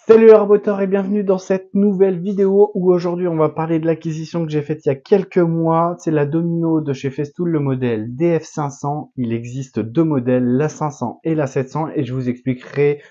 Salut les raboteurs et bienvenue dans cette nouvelle vidéo où aujourd'hui on va parler de l'acquisition que j'ai faite il y a quelques mois. C'est la Domino de chez Festool, le modèle DF500. Il existe deux modèles, la 500 et la 700 et je vous expliquerai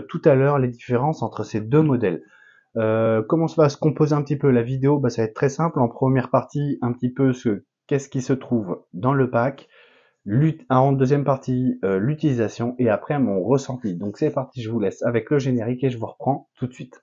tout à l'heure les différences entre ces deux modèles. Comment ça va se composer un petit peu la vidéo? Ça va être très simple. En première partie, un petit peu qu'est-ce qui se trouve dans le pack. En deuxième partie, l'utilisation et après mon ressenti. Donc c'est parti, je vous laisse avec le générique et je vous reprends tout de suite.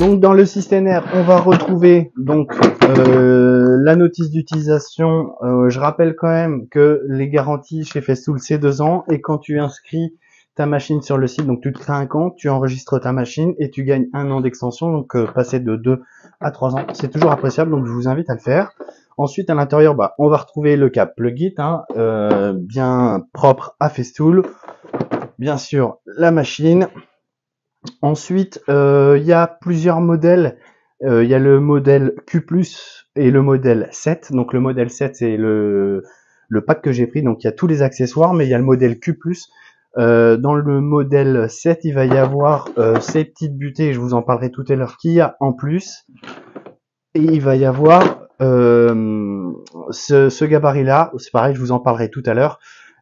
Donc dans le système on va retrouver donc la notice d'utilisation. Je rappelle quand même que les garanties chez Festool c'est 2 ans et quand tu inscris ta machine sur le site, donc tu te crées un compte, tu enregistres ta machine et tu gagnes 1 an d'extension, donc passer de 2 à 3 ans, c'est toujours appréciable, donc je vous invite à le faire. Ensuite à l'intérieur, on va retrouver le cap plugin, bien propre à Festool, bien sûr la machine. Ensuite, il y a plusieurs modèles. Il y a le modèle Q+, et le modèle 7. Donc le modèle 7, c'est le pack que j'ai pris. Donc il y a tous les accessoires, mais il y a le modèle Q+. Dans le modèle 7, il va y avoir ces petites butées, je vous en parlerai tout à l'heure, qu'il y a en plus. Et il va y avoir ce gabarit-là. C'est pareil, je vous en parlerai tout à l'heure.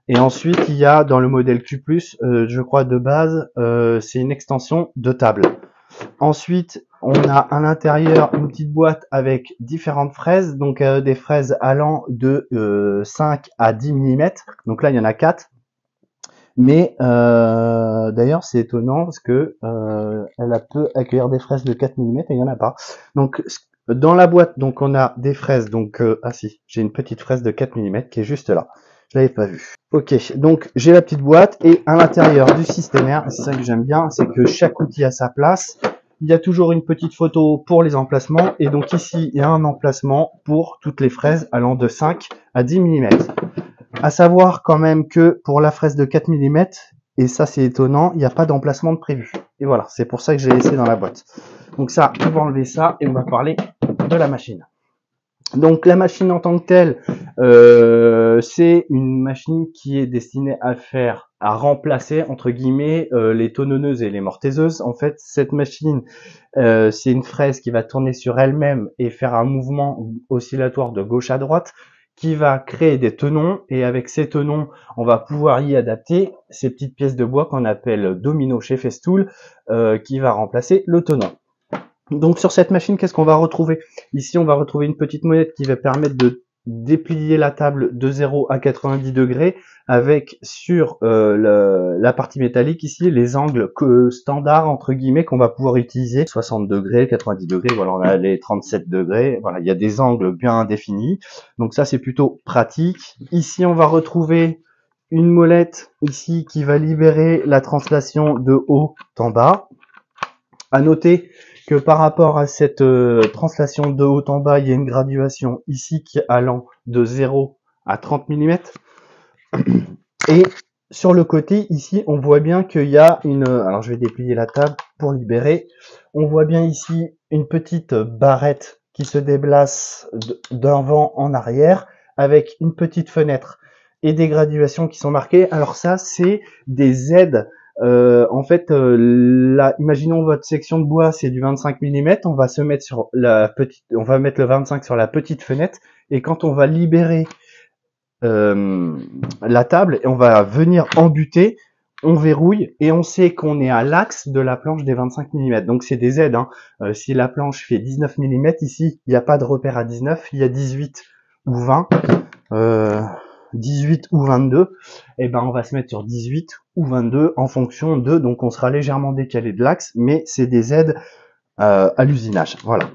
Et ensuite, il y a dans le modèle Q+, je crois de base, c'est une extension de table. Ensuite, on a à l'intérieur une petite boîte avec différentes fraises, donc des fraises allant de 5 à 10 mm. Donc là, il y en a 4. Mais d'ailleurs, c'est étonnant parce que elle peut accueillir des fraises de 4 mm et il n'y en a pas. Donc dans la boîte, donc on a des fraises. Donc ah si, j'ai une petite fraise de 4 mm qui est juste là. Je l'avais pas vue. Ok, donc j'ai la petite boîte et à l'intérieur du système, c'est ça que j'aime bien, c'est que chaque outil a sa place. Il y a toujours une petite photo pour les emplacements et donc ici il y a un emplacement pour toutes les fraises allant de 5 à 10 mm. À savoir quand même que pour la fraise de 4 mm, et ça c'est étonnant, il n'y a pas d'emplacement de prévu. Et voilà, c'est pour ça que j'ai laissé dans la boîte. Donc ça, on va enlever ça et on va parler de la machine. Donc la machine en tant que telle, c'est une machine qui est destinée à remplacer entre guillemets les tonnonneuses et les mortaiseuses. En fait, cette machine, c'est une fraise qui va tourner sur elle-même et faire un mouvement oscillatoire de gauche à droite qui va créer des tenons et avec ces tenons, on va pouvoir y adapter ces petites pièces de bois qu'on appelle domino chez Festool qui va remplacer le tenon. Donc sur cette machine, qu'est-ce qu'on va retrouver? Ici, on va retrouver une petite molette qui va permettre de déplier la table de 0 à 90 degrés avec sur la partie métallique ici les angles standards entre guillemets qu'on va pouvoir utiliser 60 degrés, 90 degrés, voilà, on a les 37 degrés, voilà, il y a des angles bien définis. Donc ça c'est plutôt pratique. Ici, on va retrouver une molette ici qui va libérer la translation de haut en bas. À noter que par rapport à cette translation de haut en bas, il y a une graduation ici qui est allant de 0 à 30 mm. Et sur le côté, ici, on voit bien qu'il y a une... Alors, je vais déplier la table pour libérer. On voit bien ici une petite barrette qui se déplace d'avant en arrière avec une petite fenêtre et des graduations qui sont marquées. Alors ça, c'est des aides. En fait, là, imaginons votre section de bois, c'est du 25 mm. On va se mettre sur on va mettre le 25 sur la petite fenêtre, et quand on va libérer la table, et on va venir embuter, on verrouille et on sait qu'on est à l'axe de la planche des 25 mm. Donc c'est des aides. Si la planche fait 19 mm, ici, il n'y a pas de repère à 19, il y a 18 ou 20. 18 ou 22, et ben on va se mettre sur 18 ou 22 en fonction de, donc on sera légèrement décalé de l'axe, mais c'est des aides à l'usinage. Voilà.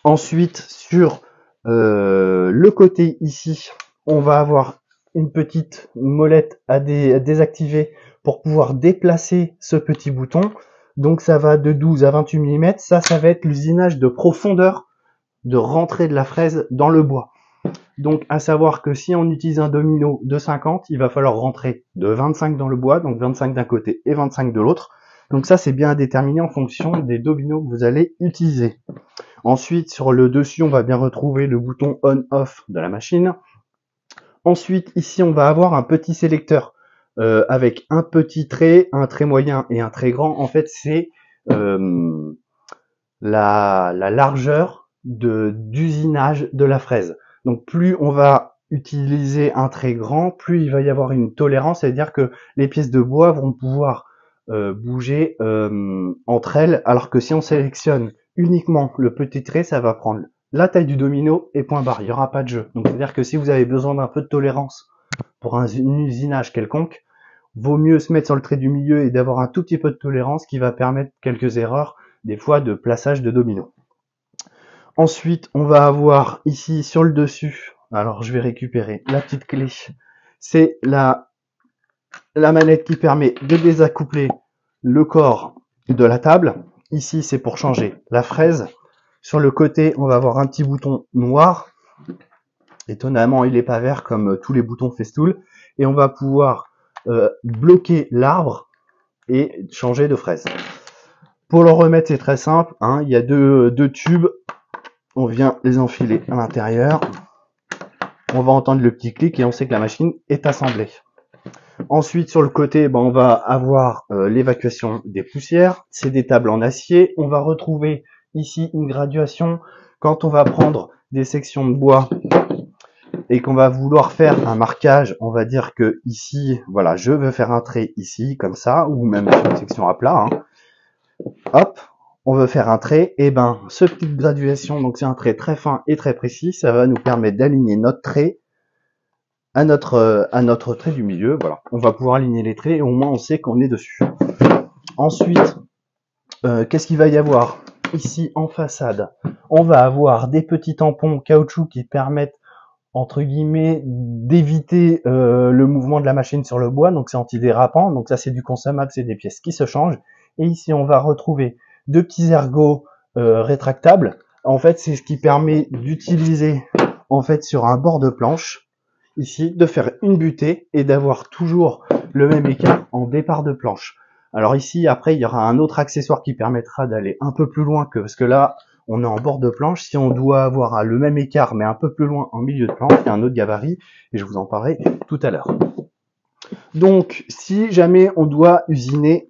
Ensuite, sur le côté ici, on va avoir une petite molette à désactiver pour pouvoir déplacer ce petit bouton. Donc ça va de 12 à 28 mm. Ça va être l'usinage de profondeur de rentrée de la fraise dans le bois. Donc, à savoir que si on utilise un domino de 50, il va falloir rentrer de 25 dans le bois, donc 25 d'un côté et 25 de l'autre. Donc ça, c'est bien à déterminer en fonction des dominos que vous allez utiliser. Ensuite, sur le dessus, on va bien retrouver le bouton on-off de la machine. Ensuite, ici, on va avoir un petit sélecteur avec un petit trait, un trait moyen et un trait grand. En fait, c'est la largeur d'usinage de la fraise. Donc, plus on va utiliser un trait grand, plus il va y avoir une tolérance, c'est-à-dire que les pièces de bois vont pouvoir bouger entre elles, alors que si on sélectionne uniquement le petit trait, ça va prendre la taille du domino et point barre, il n'y aura pas de jeu. Donc c'est-à-dire que si vous avez besoin d'un peu de tolérance pour un usinage quelconque, vaut mieux se mettre sur le trait du milieu et d'avoir un tout petit peu de tolérance qui va permettre quelques erreurs, des fois de plaçage de domino. Ensuite, on va avoir ici sur le dessus, alors je vais récupérer la petite clé, c'est la manette qui permet de désaccoupler le corps de la table. Ici, c'est pour changer la fraise. Sur le côté, on va avoir un petit bouton noir. Étonnamment, il n'est pas vert comme tous les boutons Festool. Et on va pouvoir bloquer l'arbre et changer de fraise. Pour le remettre, c'est très simple. Hein. Il y a deux tubes. On vient les enfiler à l'intérieur. On va entendre le petit clic et on sait que la machine est assemblée. Ensuite, sur le côté, on va avoir l'évacuation des poussières. C'est des tables en acier. On va retrouver ici une graduation. Quand on va prendre des sections de bois et qu'on va vouloir faire un marquage, on va dire que ici, voilà, je veux faire un trait ici, comme ça, ou même sur une section à plat. Hein. Hop, on veut faire un trait. Et ce petite graduation, donc c'est un trait très fin et très précis. Ça va nous permettre d'aligner notre trait à notre trait du milieu. Voilà, on va pouvoir aligner les traits et au moins on sait qu'on est dessus. Ensuite, qu'est-ce qu'il va y avoir ici en façade? On va avoir des petits tampons caoutchouc qui permettent entre guillemets d'éviter le mouvement de la machine sur le bois, donc c'est antidérapant, donc ça c'est du consommable, c'est des pièces qui se changent. Et ici on va retrouver deux petits ergots rétractables. En fait, c'est ce qui permet d'utiliser en fait sur un bord de planche ici, de faire une butée et d'avoir toujours le même écart en départ de planche. Alors ici, après, il y aura un autre accessoire qui permettra d'aller un peu plus loin parce que là, on est en bord de planche. Si on doit avoir le même écart, mais un peu plus loin en milieu de planche, il y a un autre gabarit et je vous en parlerai tout à l'heure. Donc, si jamais on doit usiner,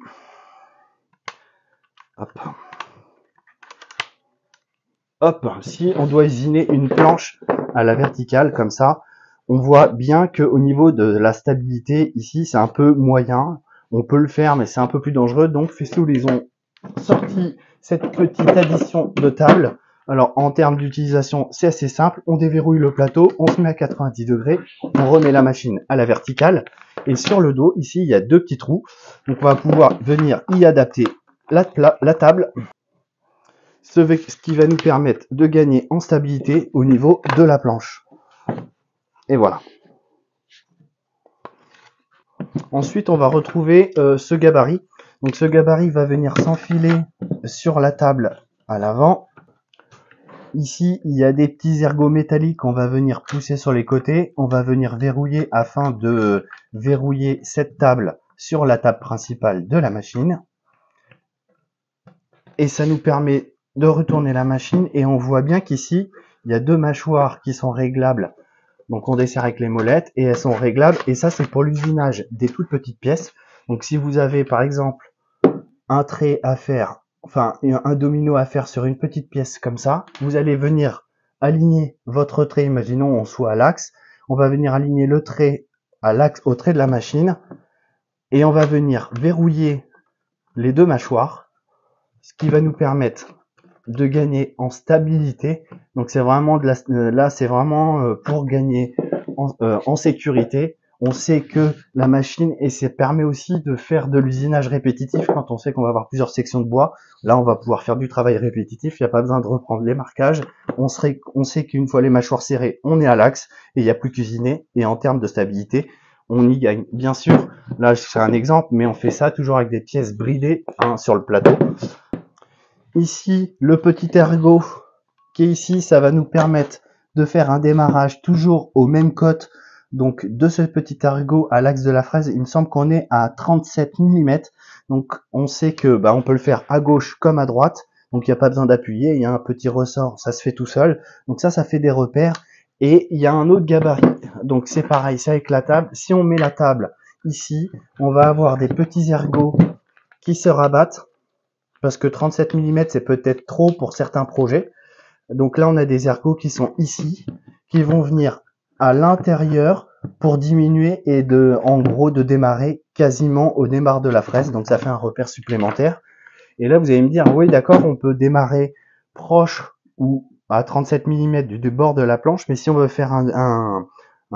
si on doit usiner une planche à la verticale comme ça, on voit bien qu'au niveau de la stabilité, ici, c'est un peu moyen. On peut le faire, mais c'est un peu plus dangereux. Donc, Festool, ils ont sorti cette petite addition de table. Alors, en termes d'utilisation, c'est assez simple. On déverrouille le plateau, on se met à 90 degrés, on remet la machine à la verticale. Et sur le dos, ici, il y a deux petits trous. Donc, on va pouvoir venir y adapter la table. Ce qui va nous permettre de gagner en stabilité au niveau de la planche. Et voilà. Ensuite, on va retrouver ce gabarit. Donc ce gabarit va venir s'enfiler sur la table à l'avant. Ici, il y a des petits ergots métalliques qu'on va venir pousser sur les côtés. On va venir verrouiller afin de verrouiller cette table sur la table principale de la machine. Et ça nous permet de retourner la machine. Et on voit bien qu'ici, il y a deux mâchoires qui sont réglables. Donc on desserre avec les molettes et elles sont réglables. Et ça, c'est pour l'usinage des toutes petites pièces. Donc si vous avez par exemple un trait à faire, enfin un domino à faire sur une petite pièce comme ça, vous allez venir aligner votre trait. Imaginons on soit à l'axe. On va venir aligner le trait à l'axe, au trait de la machine. Et on va venir verrouiller les deux mâchoires. Ce qui va nous permettre de gagner en stabilité. Donc c'est vraiment là c'est vraiment pour gagner en sécurité. On sait que la machine, et ça permet aussi de faire de l'usinage répétitif quand on sait qu'on va avoir plusieurs sections de bois. Là on va pouvoir faire du travail répétitif, il n'y a pas besoin de reprendre les marquages. On sait qu'une fois les mâchoires serrées, on est à l'axe et il n'y a plus qu'usiner. Et en termes de stabilité, on y gagne. Bien sûr, là c'est un exemple, mais on fait ça toujours avec des pièces bridées sur le plateau. Ici, le petit ergot qui est ici, ça va nous permettre de faire un démarrage toujours aux mêmes cotes Donc de ce petit ergot à l'axe de la fraise, il me semble qu'on est à 37 mm. Donc on sait que on peut le faire à gauche comme à droite. Donc il n'y a pas besoin d'appuyer, il y a un petit ressort, ça se fait tout seul. Donc ça fait des repères. Et il y a un autre gabarit. Donc c'est pareil, c'est avec la table. Si on met la table ici, on va avoir des petits ergots qui se rabattent. Parce que 37 mm c'est peut-être trop pour certains projets. Donc là on a des ergots qui sont ici, qui vont venir à l'intérieur pour diminuer et en gros de démarrer quasiment au démarre de la fraise. Donc ça fait un repère supplémentaire. Et là vous allez me dire, oui d'accord, on peut démarrer proche ou à 37 mm du bord de la planche, mais si on veut faire un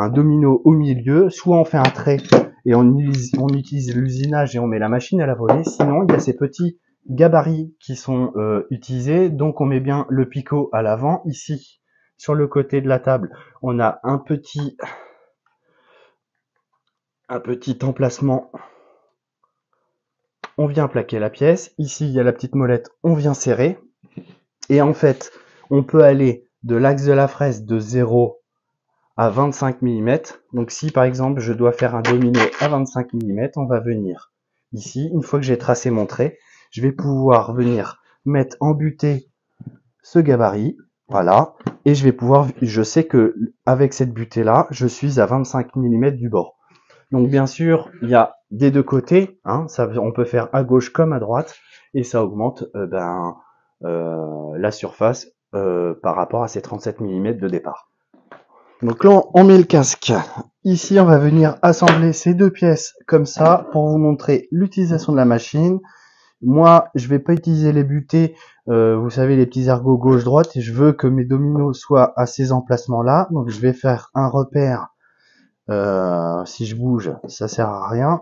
domino au milieu, soit on fait un trait et on utilise l'usinage et on met la machine à la volée, sinon il y a ces petits gabarits qui sont utilisés, donc on met bien le picot à l'avant. Ici, sur le côté de la table, on a un petit emplacement, on vient plaquer la pièce. Ici, il y a la petite molette, on vient serrer. Et en fait, on peut aller de l'axe de la fraise de 0 à 25 mm. Donc si par exemple, je dois faire un domino à 25 mm, on va venir ici. Une fois que j'ai tracé mon trait, je vais pouvoir venir mettre en butée ce gabarit. Voilà. Et je sais que avec cette butée là, je suis à 25 mm du bord. Donc bien sûr, il y a des deux côtés, hein, on peut faire à gauche comme à droite, et ça augmente la surface par rapport à ces 37 mm de départ. Donc là, on met le casque. Ici, on va venir assembler ces deux pièces comme ça pour vous montrer l'utilisation de la machine. Moi, je vais pas utiliser les butées, vous savez, les petits ergots gauche-droite, et je veux que mes dominos soient à ces emplacements-là. Donc je vais faire un repère. Si je bouge, ça sert à rien.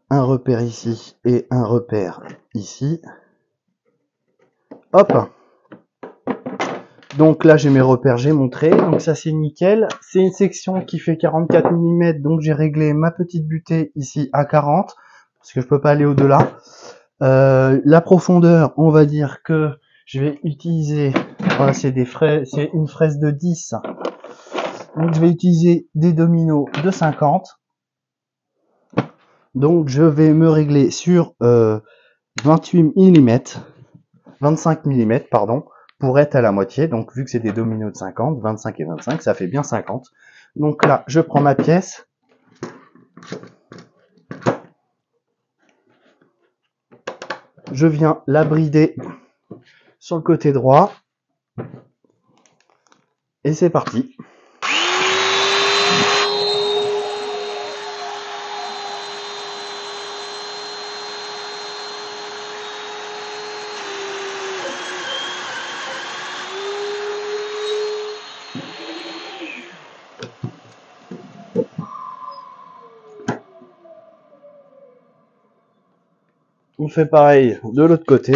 Un repère ici et un repère ici. Hop. Donc là, j'ai mes repères, j'ai montré. Donc ça, c'est nickel. C'est une section qui fait 44 mm. Donc j'ai réglé ma petite butée ici à 40. Parce que je peux pas aller au-delà. La profondeur, on va dire que je vais utiliser... Voilà, c'est une fraise de 10. Donc je vais utiliser des dominos de 50. Donc je vais me régler sur 28 mm. 25 mm, pardon, pour être à la moitié. Donc, vu que c'est des dominos de 50, 25 et 25, ça fait bien 50. Donc là, je prends ma pièce. Je viens la brider sur le côté droit. Et c'est parti. On fait pareil de l'autre côté.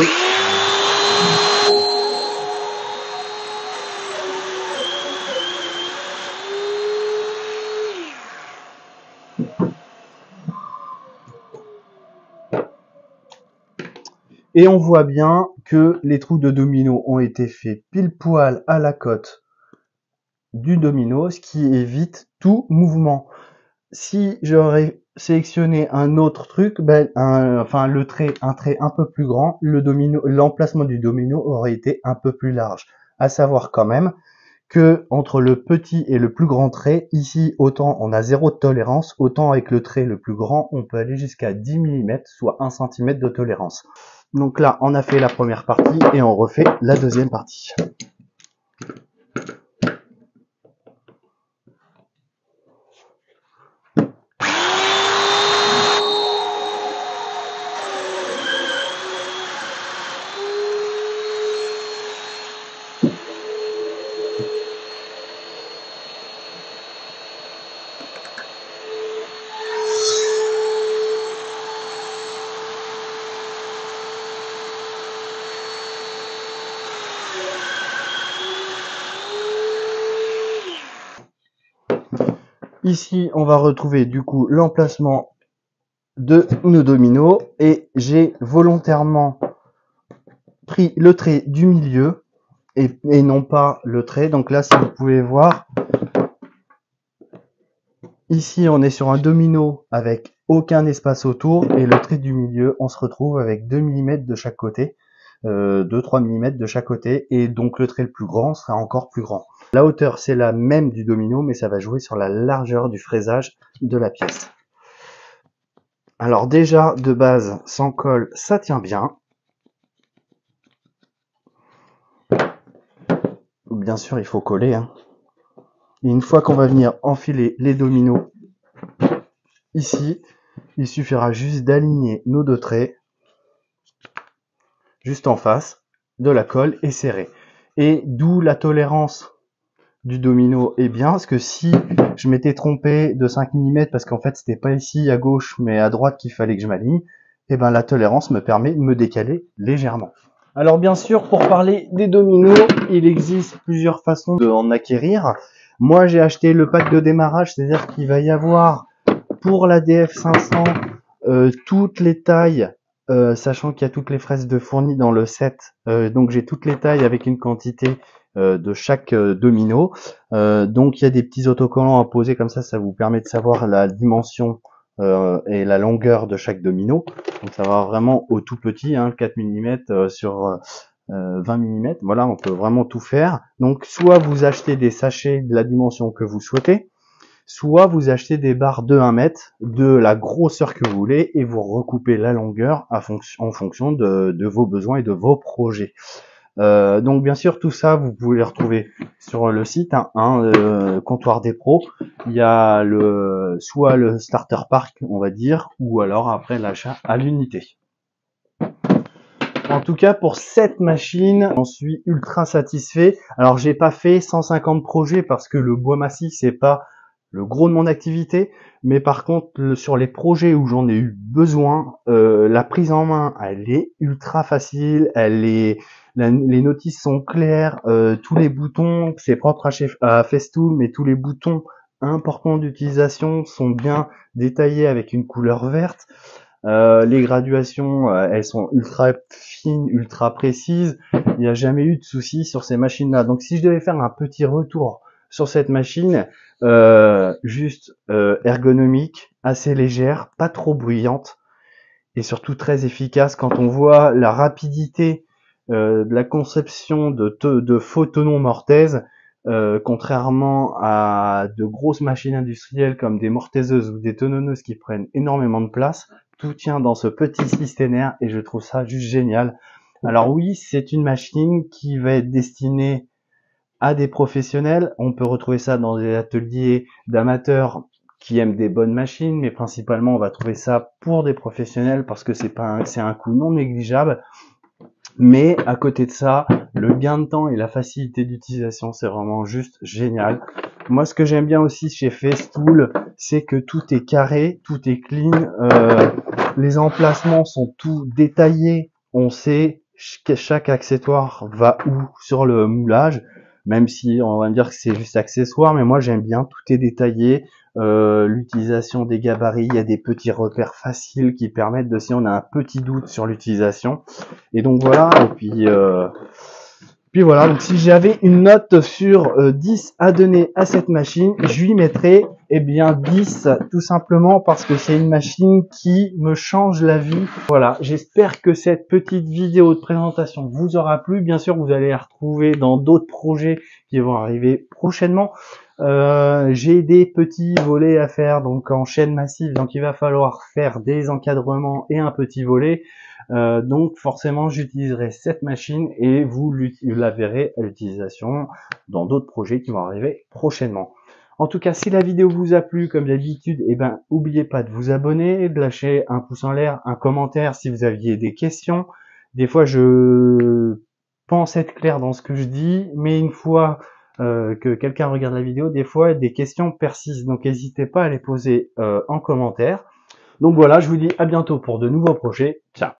Et on voit bien que les trous de domino ont été faits pile poil à la cote du domino, ce qui évite tout mouvement. Si j'aurais sélectionné un autre truc, un trait un peu plus grand, l'emplacement du domino aurait été un peu plus large. À savoir quand même que entre le petit et le plus grand trait, ici autant on a 0 de tolérance, autant avec le trait le plus grand, on peut aller jusqu'à 10 mm, soit 1 cm de tolérance. Donc là, on a fait la première partie et on refait la deuxième partie. Ici, on va retrouver du coup l'emplacement de nos dominos et j'ai volontairement pris le trait du milieu et non pas le trait. Donc là, si vous pouvez voir, Ici, on est sur un domino avec aucun espace autour et le trait du milieu, on se retrouve avec 2 mm de chaque côté, 2-3 mm de chaque côté, et donc le trait le plus grand sera encore plus grand. La hauteur, c'est la même du domino, mais ça va jouer sur la largeur du fraisage de la pièce. Alors déjà, de base, sans colle, ça tient bien. Bien sûr, il faut coller, hein. Et une fois qu'on va venir enfiler les dominos ici, il suffira juste d'aligner nos deux traits juste en face de la colle et serrer. Et d'où la tolérance du domino est bien, parce que si je m'étais trompé de 5 mm, parce qu'en fait c'était pas ici à gauche mais à droite qu'il fallait que je m'aligne, et ben la tolérance me permet de me décaler légèrement. Alors bien sûr, pour parler des dominos, il existe plusieurs façons d'en acquérir. Moi j'ai acheté le pack de démarrage, c'est-à-dire qu'il va y avoir pour la DF500 toutes les tailles, sachant qu'il y a toutes les fraises de fournies dans le set, donc j'ai toutes les tailles avec une quantité de chaque domino. Donc il y a des petits autocollants à poser comme ça vous permet de savoir la dimension et la longueur de chaque domino. Donc ça va vraiment au tout petit, hein, 4 mm sur 20 mm. Voilà, on peut vraiment tout faire. Donc soit vous achetez des sachets de la dimension que vous souhaitez, soit vous achetez des barres de 1 mètre de la grosseur que vous voulez et vous recoupez la longueur en fonction de vos besoins et de vos projets. Donc bien sûr tout ça vous pouvez les retrouver sur le site, hein, Comptoir des Pros. Il y a soit le starter pack on va dire, ou alors après l'achat à l'unité. En tout cas pour cette machine, j'en suis ultra satisfait. Alors j'ai pas fait 150 projets parce que le bois massif c'est pas le gros de mon activité, mais par contre sur les projets où j'en ai eu besoin, la prise en main elle est ultra facile, les notices sont claires, tous les boutons, c'est propre à Festool, mais tous les boutons importants d'utilisation sont bien détaillés avec une couleur verte. Les graduations, elles sont ultra fines, ultra précises. Il n'y a jamais eu de soucis sur ces machines-là. Donc si je devais faire un petit retour sur cette machine, juste ergonomique, assez légère, pas trop bruyante et surtout très efficace. Quand on voit la rapidité de la conception de faux tenons mortaises, contrairement à de grosses machines industrielles comme des mortaiseuses ou des tenonneuses qui prennent énormément de place, tout tient dans ce petit systénaire et je trouve ça juste génial. Alors oui, c'est une machine qui va être destinée à des professionnels. On peut retrouver ça dans des ateliers d'amateurs qui aiment des bonnes machines, mais principalement on va trouver ça pour des professionnels parce que c'est un coût non négligeable. Mais à côté de ça, le gain de temps et la facilité d'utilisation, c'est vraiment juste génial. Moi, ce que j'aime bien aussi chez Festool, c'est que tout est carré, tout est clean, les emplacements sont tout détaillés, on sait que chaque accessoire va où sur le moulage, même si on va me dire que c'est juste accessoire, mais moi j'aime bien, tout est détaillé, l'utilisation des gabarits, il y a des petits repères faciles qui permettent de, si on a un petit doute sur l'utilisation, et donc voilà, et puis voilà, donc si j'avais une note sur 10 à donner à cette machine, je lui mettrais eh bien 10, tout simplement parce que c'est une machine qui me change la vie. Voilà, j'espère que cette petite vidéo de présentation vous aura plu. Bien sûr, vous allez la retrouver dans d'autres projets qui vont arriver prochainement. J'ai des petits volets à faire donc en chaîne massive, donc il va falloir faire des encadrements et un petit volet. Donc forcément j'utiliserai cette machine et vous la verrez à l'utilisation dans d'autres projets qui vont arriver prochainement. En tout cas, si la vidéo vous a plu, comme d'habitude, n'oubliez pas de vous abonner, de lâcher un pouce en l'air, un commentaire si vous aviez des questions. Des fois, je pense être clair dans ce que je dis, mais une fois que quelqu'un regarde la vidéo, des fois, des questions persistent. Donc, n'hésitez pas à les poser en commentaire. Donc voilà, je vous dis à bientôt pour de nouveaux projets. Ciao!